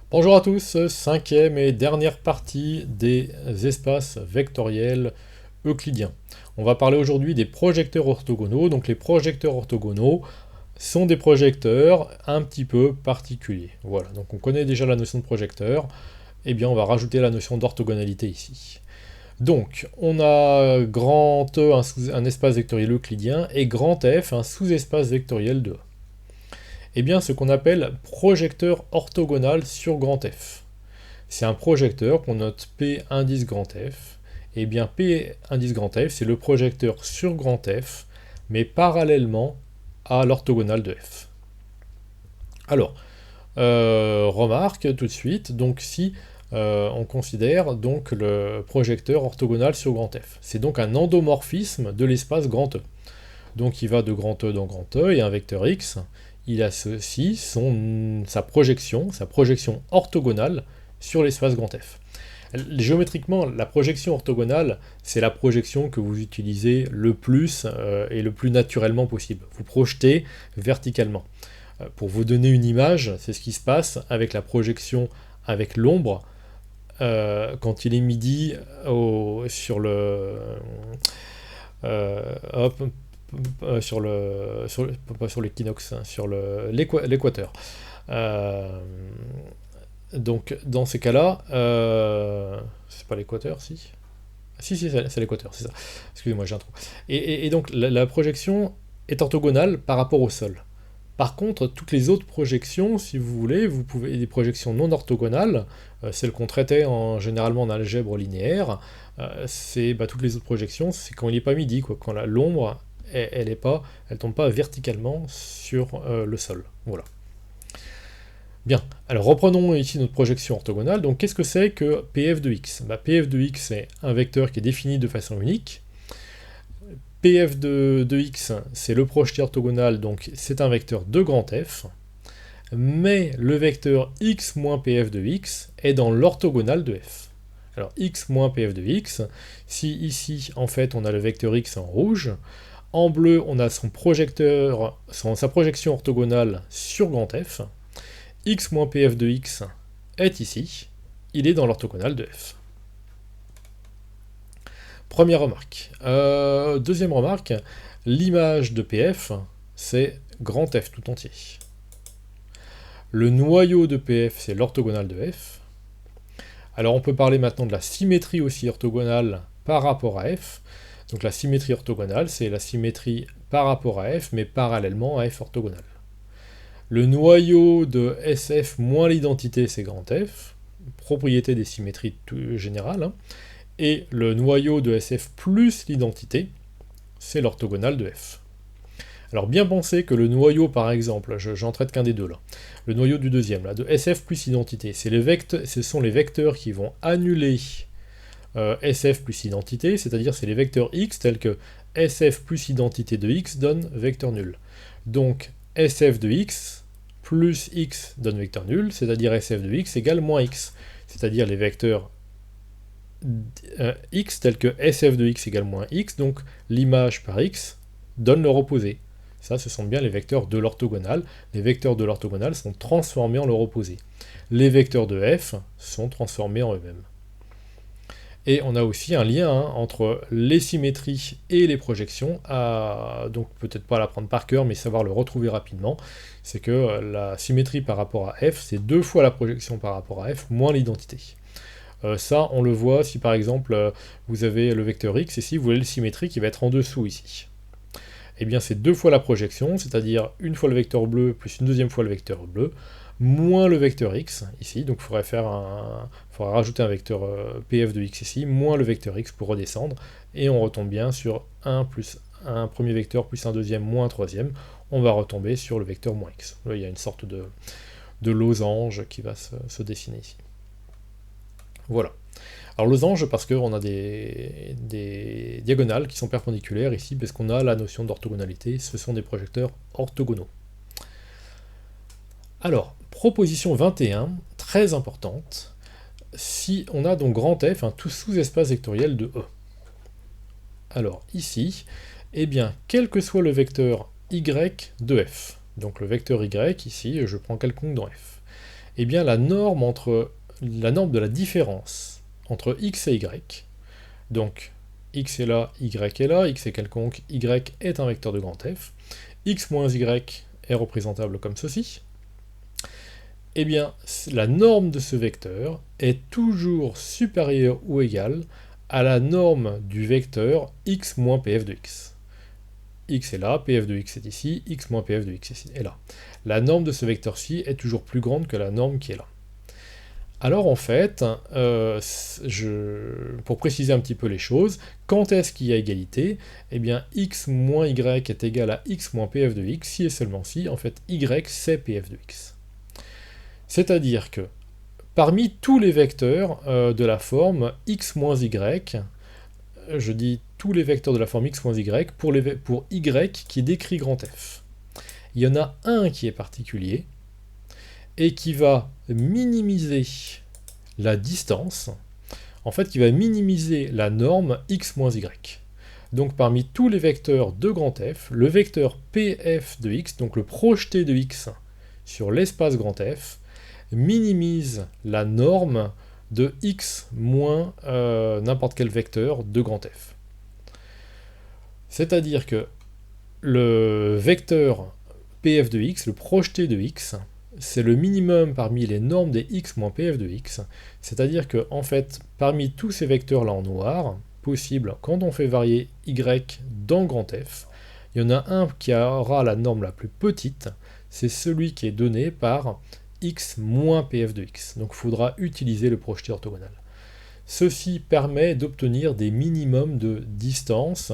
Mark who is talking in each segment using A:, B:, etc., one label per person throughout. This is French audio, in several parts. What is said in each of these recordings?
A: Bonjour à tous, cinquième et dernière partie des espaces vectoriels euclidiens. On va parler aujourd'hui des projecteurs orthogonaux. Donc les projecteurs orthogonaux sont des projecteurs un petit peu particuliers. Voilà, donc on connaît déjà la notion de projecteur, et bien on va rajouter la notion d'orthogonalité ici. Donc on a grand E, un espace vectoriel euclidien, et grand F, un sous-espace vectoriel de E. Eh bien ce qu'on appelle projecteur orthogonal sur grand F. C'est un projecteur qu'on note P indice grand F. Et bien P indice grand F, c'est le projecteur sur grand F, mais parallèlement à l'orthogonale de F. Alors, remarque tout de suite, donc si on considère donc le projecteur orthogonal sur grand F. C'est donc un endomorphisme de l'espace grand E. Donc il va de grand E dans grand E, et un vecteur x, il a ceci, sa projection orthogonale sur l'espace grand F. Géométriquement, la projection orthogonale, c'est la projection que vous utilisez le plus et le plus naturellement possible. Vous projetez verticalement. Pour vous donner une image, c'est ce qui se passe avec la projection avec l'ombre quand il est midi sur le... hop, pas sur l'équinoxe, hein, sur l'équateur. Euh, donc dans ces cas-là, c'est pas l'équateur, si. Si, c'est l'équateur, c'est ça. Excusez-moi, j'ai un trou. Et donc la projection est orthogonale par rapport au sol. Par contre, toutes les autres projections, si vous voulez, vous pouvez des projections non orthogonales, celles qu'on traitait généralement en algèbre linéaire, toutes les autres projections, c'est quand il n'est pas midi, quoi, quand l'ombre elle tombe pas verticalement sur le sol. Voilà. Bien, alors reprenons ici notre projection orthogonale. Donc qu'est-ce que c'est que PF de x? PF de x, c'est un vecteur qui est défini de façon unique. PF de x, c'est le projeté orthogonal, donc c'est un vecteur de grand F. Mais le vecteur x moins PF de x est dans l'orthogonale de F. Alors x moins PF de x, si ici en fait on a le vecteur x en rouge, en bleu on a sa projection orthogonale sur grand F, x moins PF de x est ici, il est dans l'orthogonale de F. Première remarque. Deuxième remarque, l'image de PF, c'est grand F tout entier. Le noyau de PF, c'est l'orthogonale de F. Alors on peut parler maintenant de la symétrie aussi orthogonale par rapport à F. Donc la symétrie orthogonale, c'est la symétrie par rapport à F, mais parallèlement à F orthogonale. Le noyau de SF moins l'identité, c'est grand F, propriété des symétries générales, hein. Et le noyau de SF plus l'identité, c'est l'orthogonale de F. Alors bien penser que le noyau, par exemple, j'en traite qu'un des deux là, le noyau du deuxième, là, de SF plus identité, ce sont les vecteurs qui vont annuler SF plus identité, c'est-à-dire c'est les vecteurs x tels que SF plus identité de x donne vecteur nul. Donc SF de x plus x donne vecteur nul, c'est-à-dire SF de x égale moins x, c'est-à-dire les vecteurs x tels que SF de x égale moins x, donc l'image par x donne leur opposé. Ça, ce sont bien les vecteurs de l'orthogonale. Les vecteurs de l'orthogonale sont transformés en leur opposé. Les vecteurs de f sont transformés en eux-mêmes. Et on a aussi un lien entre les symétries et les projections, donc peut-être pas l'apprendre par cœur, mais savoir le retrouver rapidement. C'est que la symétrie par rapport à f, c'est 2 fois la projection par rapport à f, moins l'identité. Ça, on le voit si par exemple vous avez le vecteur x, ici vous voulez le symétrique qui va être en dessous ici. Eh bien c'est 2 fois la projection, c'est-à-dire une fois le vecteur bleu plus une deuxième fois le vecteur bleu, moins le vecteur x ici, donc il faudrait rajouter un vecteur pf de x ici, moins le vecteur x pour redescendre, et on retombe bien sur 1 plus un premier vecteur plus un deuxième moins un troisième, on va retomber sur le vecteur moins x. Là il y a une sorte de losange qui va se dessiner ici. Voilà. Alors losange parce qu'on a des diagonales qui sont perpendiculaires ici, parce qu'on a la notion d'orthogonalité, ce sont des projecteurs orthogonaux. Alors, proposition 21, très importante, si on a donc grand F, un tout sous-espace vectoriel de E. Alors ici, eh bien, quel que soit le vecteur y de F, donc le vecteur y ici, je prends quelconque dans F, eh bien la norme de la différence entre x et y, donc x est là, y est là, x est quelconque, y est un vecteur de grand F, x moins y est représentable comme ceci, eh bien la norme de ce vecteur est toujours supérieure ou égale à la norme du vecteur x moins pf de x. X est là, pf de x est ici, x moins pf de x est là. La norme de ce vecteur-ci est toujours plus grande que la norme qui est là. Alors en fait, pour préciser un petit peu les choses, quand est-ce qu'il y a égalité? Eh bien x moins y est égal à x moins pf de x, si et seulement si, en fait, y c'est pf de x. C'est-à-dire que parmi tous les vecteurs de la forme x moins y, je dis tous les vecteurs de la forme x moins y, pour y qui décrit grand F. Il y en a un qui est particulier, et qui va minimiser la distance, en fait qui va minimiser la norme x moins y. Donc parmi tous les vecteurs de grand F, le vecteur pf de x, donc le projeté de x sur l'espace grand F, minimise la norme de x moins n'importe quel vecteur de grand F. C'est-à-dire que le vecteur pf de x, le projeté de x, c'est le minimum parmi les normes des x moins pf de x, c'est-à-dire que en fait, parmi tous ces vecteurs-là en noir, possibles, quand on fait varier y dans grand F, il y en a un qui aura la norme la plus petite, c'est celui qui est donné par x moins pf de x. Donc il faudra utiliser le projeté orthogonal. Ceci permet d'obtenir des minimums de distance,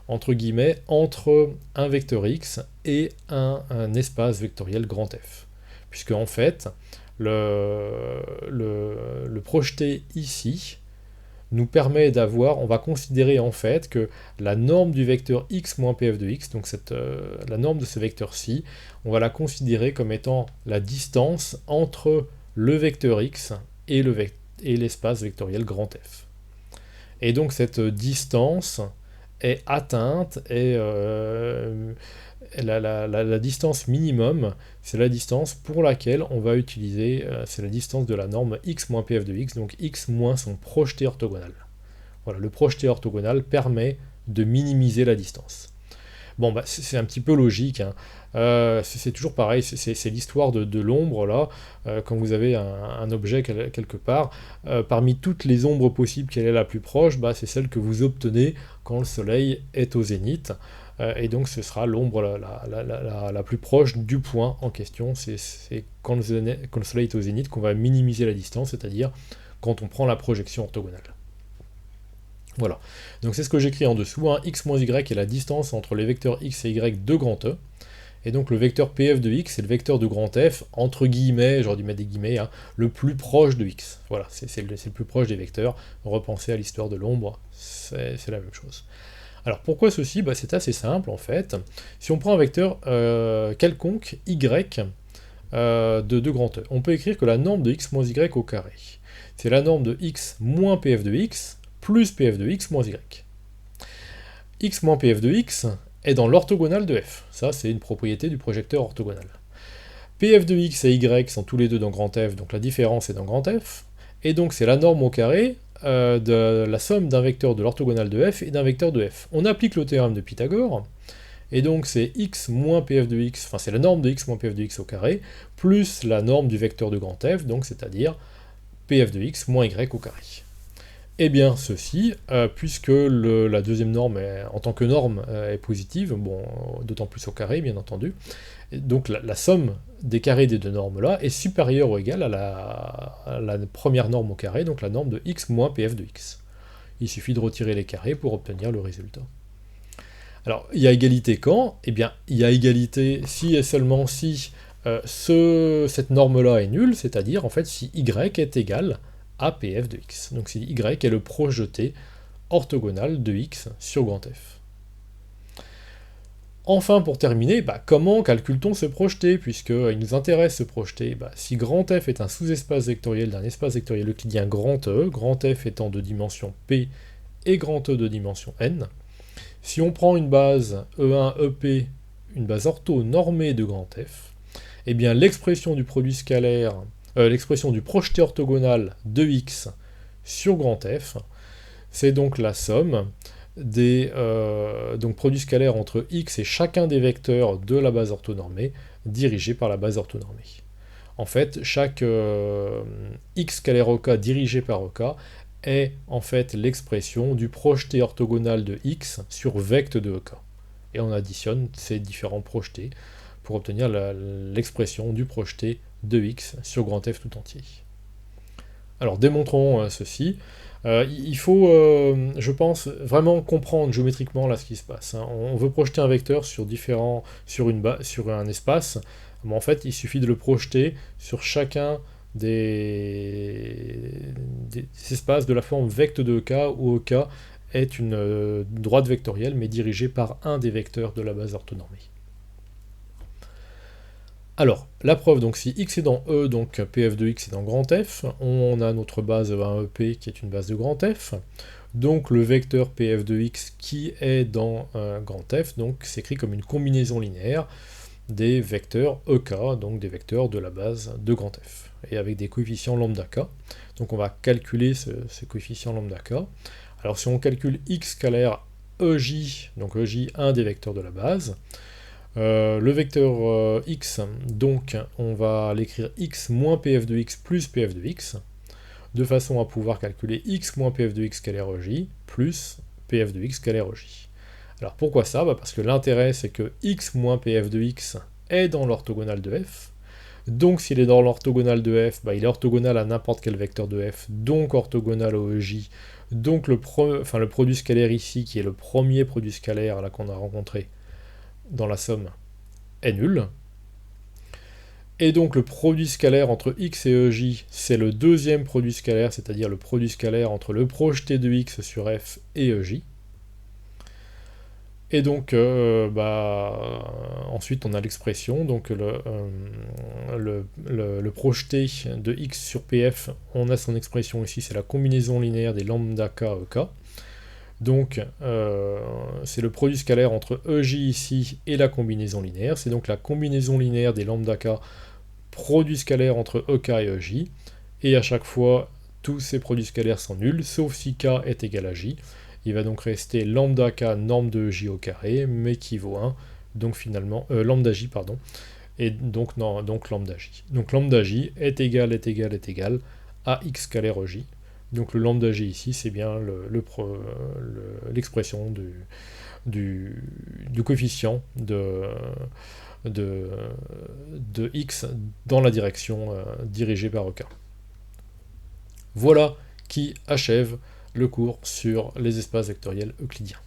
A: entre guillemets, entre un vecteur x et un espace vectoriel grand F. Puisque en fait, le projeté ici nous permet d'avoir, on va considérer en fait que la norme du vecteur x moins pf de x, donc la norme de ce vecteur-ci, on va la considérer comme étant la distance entre le vecteur x et l'espace vectoriel grand F. Et donc cette distance est atteinte, et la distance minimum, c'est la distance pour laquelle on va utiliser, c'est la distance de la norme x moins pf de x, donc x moins son projeté orthogonal. Voilà, le projeté orthogonal permet de minimiser la distance. Bon, bah, c'est un petit peu logique, hein. C'est toujours pareil, c'est l'histoire de l'ombre, là, quand vous avez un objet quelque part, parmi toutes les ombres possibles, quelle est la plus proche? Bah, c'est celle que vous obtenez quand le soleil est au zénith, et donc ce sera l'ombre la plus proche du point en question, c'est quand le soleil est au zénith qu'on va minimiser la distance, c'est-à-dire quand on prend la projection orthogonale. Voilà, donc c'est ce que j'écris en dessous, hein. X moins y est la distance entre les vecteurs x et y de grand E, et donc le vecteur pf de x, c'est le vecteur de grand F, entre guillemets, j'aurais dû mettre des guillemets, hein, le plus proche de x. Voilà, c'est le plus proche des vecteurs. Repensez à l'histoire de l'ombre, c'est la même chose. Alors pourquoi ceci? Bah, c'est assez simple en fait. Si on prend un vecteur quelconque y de grand E, on peut écrire que la norme de x moins y au carré, c'est la norme de x moins pf de x plus pf de x moins y. X moins pf de x est dans l'orthogonale de f. Ça, c'est une propriété du projecteur orthogonal. Pf de x et y sont tous les deux dans grand F, donc la différence est dans grand F, et donc c'est la norme au carré de la somme d'un vecteur de l'orthogonale de f et d'un vecteur de f. On applique le théorème de Pythagore, et donc c'est x moins pf de x, enfin c'est la norme de x moins pf de x au carré, plus la norme du vecteur de grand F, donc c'est-à-dire pf de x moins y au carré. Eh bien, ceci, puisque la deuxième norme, en tant que norme, est positive, bon, d'autant plus au carré, bien entendu, et donc la somme des carrés des deux normes-là est supérieure ou égale à la première norme au carré, donc la norme de x moins pf de x. Il suffit de retirer les carrés pour obtenir le résultat. Alors, il y a égalité quand? Eh bien, il y a égalité si et seulement si cette norme-là est nulle, c'est-à-dire, en fait, si y est égal à pf de x. Donc si y est le projeté orthogonal de x sur grand F. Enfin, pour terminer, comment calcule-t-on ce projeté? Puisqu'il nous intéresse ce projeté, si grand F est un sous-espace vectoriel d'un espace vectoriel euclidien grand F étant de dimension P et grand E de dimension N, si on prend une base E1, EP, une base ortho normée de grand F, eh bien l'expression du produit scalaire l'expression du projeté orthogonal de x sur grand F, c'est donc la somme des produits scalaires entre x et chacun des vecteurs de la base orthonormée dirigés par la base orthonormée. En fait, chaque x scalaire OK dirigé par OK est en fait l'expression du projeté orthogonal de x sur vecte de OK. Et on additionne ces différents projetés pour obtenir l'expression du projeté de x sur grand F tout entier. Alors démontrons ceci. Il faut, je pense, vraiment comprendre géométriquement là ce qui se passe. On veut projeter un vecteur sur un espace. Mais en fait, il suffit de le projeter sur chacun des espaces de la forme vecte de OK, où OK est une droite vectorielle, mais dirigée par un des vecteurs de la base orthonormée. Alors, la preuve, donc si x est dans E, donc Pf de x est dans grand F, on a notre base 1EP qui est une base de grand F, donc le vecteur Pf de x qui est dans grand F, donc s'écrit comme une combinaison linéaire des vecteurs EK, donc des vecteurs de la base de grand F, et avec des coefficients lambda k. Donc on va calculer ces coefficients lambda k. Alors si on calcule x scalaire EJ, donc EJ, un des vecteurs de la base, le vecteur x, donc on va l'écrire x moins pf de x plus pf de x, de façon à pouvoir calculer x moins pf de x scalaire EJ plus pf de x scalaire EJ. Alors pourquoi ça ? Parce que l'intérêt c'est que x moins pf de x est dans l'orthogonale de f, donc s'il est dans l'orthogonale de f, il est orthogonal à n'importe quel vecteur de f, donc orthogonal au EJ, donc le produit scalaire ici, qui est le premier produit scalaire là qu'on a rencontré dans la somme, est nul. Et donc le produit scalaire entre x et EJ, c'est le deuxième produit scalaire, c'est-à-dire le produit scalaire entre le projeté de x sur f et EJ. Et donc, ensuite on a l'expression, donc le projeté de x sur pf, on a son expression ici, c'est la combinaison linéaire des lambda k ek. Donc, c'est le produit scalaire entre EJ ici et la combinaison linéaire. C'est donc la combinaison linéaire des lambda k, produit scalaire entre EK et EJ. Et à chaque fois, tous ces produits scalaires sont nuls, sauf si k est égal à j. Il va donc rester lambda k norme de j au carré, mais qui vaut 1. Donc finalement, lambda j, pardon. Et donc lambda j. Donc lambda j est égal à x scalaire EJ. Donc le lambda g ici, c'est bien l'expression du coefficient de x dans la direction dirigée par EK. Voilà qui achève le cours sur les espaces vectoriels euclidiens.